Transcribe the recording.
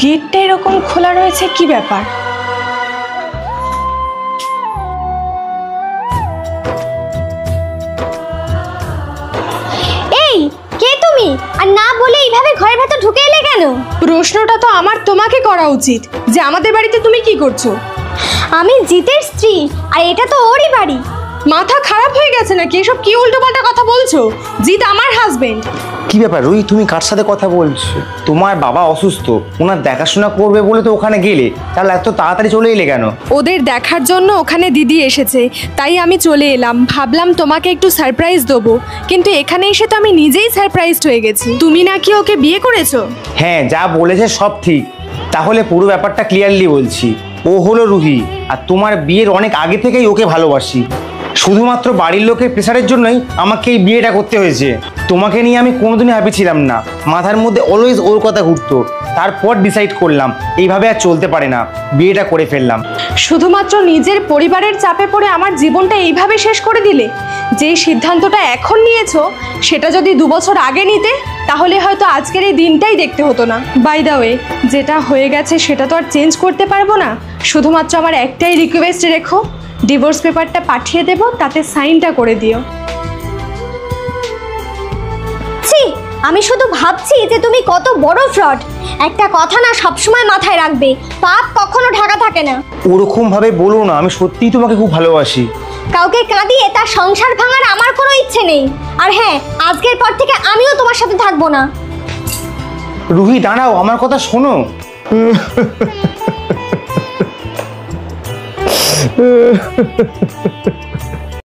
গেটটা এরকম খোলা রয়েছে, কি ব্যাপার? এই কে তুমি? আর না বলে এইভাবে ঘরের ভেতর ঢুকে এলে কেন? প্রশ্নটা তো আমার তোমাকে করা উচিত যে আমাদের বাড়িতে তুমি কি করছো। আমি জিতের স্ত্রী, আর এটা তো ওরই বাড়ি। মাথা খারাপ হয়ে গেছে নাকি? এসব কি উল্টোপাল্টা কথা বলছো? জিৎ আমার হাজবেন্ড। কি ব্যাপার রুহি, তুমি কার সাথে কথা বলছো? তোমার বাবা অসুস্থ, ওনার দেখাশোনা করবে বলে তো ওখানে গেলে, তাহলে এত তাড়াতাড়ি চলে এলে কেন? ওদের দেখার জন্য ওখানে দিদি এসেছে, তাই আমি চলে এলাম। ভাবলাম তোমাকে একটু সারপ্রাইজ দেবো, কিন্তু এখানে এসে তো আমি নিজেই সারপ্রাইজড হয়ে গেছি। তুমি নাকি ওকে বিয়ে করেছো? হ্যাঁ, যা বলেছে সব ঠিক। তাহলে পুরো ব্যাপারটা ক্লিয়ারলি বলছি, ও হলো রুহি, আর তোমার বিয়ের অনেক আগে থেকেই ওকে ভালোবাসি। শুধুমাত্র বাড়ির লোকের প্রেশারের জন্যই আমাকে এই বিয়েটা করতে হয়েছে। তোমাকে নিয়ে আমি কোনোদিনই হ্যাপি ছিলাম না, মাথার মধ্যে অলওয়েজ ওর কথা ঘুরতো। তারপর ডিসাইড করলাম এইভাবে আর চলতে পারে না, বিয়েটা করে ফেললাম। শুধুমাত্র নিজের পরিবারের চাপে পড়ে আমার জীবনটা এইভাবে শেষ করে দিলে। যেই সিদ্ধান্তটা এখন নিয়েছো সেটা যদি 2 বছর আগে নিতে, তাহলে হয়তো আজকের এই দিনটাই দেখতে হতো না। বাই দ্য ওয়ে, যেটা হয়ে গেছে সেটা তো আর চেঞ্জ করতে পারবো না। শুধুমাত্র আমার একটাই রিকোয়েস্ট রেখো, ডিভোর্স পেপারটা পাঠিয়ে দেবো, তাতে সাইনটা করে দিও। আমি শুধু ভাবছি যে তুমি কত বড় ফ্রড। একটা কথা না সবসময় মাথায় রাখবে, পাপ কখনো ঢাকা থাকে না। ওরকম ভাবে বলো না, আমি সত্যিই তোমাকে খুব ভালোবাসি। কাউকে কাঁদিয়ে তার সংসার ভাঙার আমার কোনো ইচ্ছে নেই। আর হ্যাঁ, আজকের পর থেকে আমিও তোমার সাথে থাকবো না। রুহি দাঁড়াও, আমার কথা শোনো।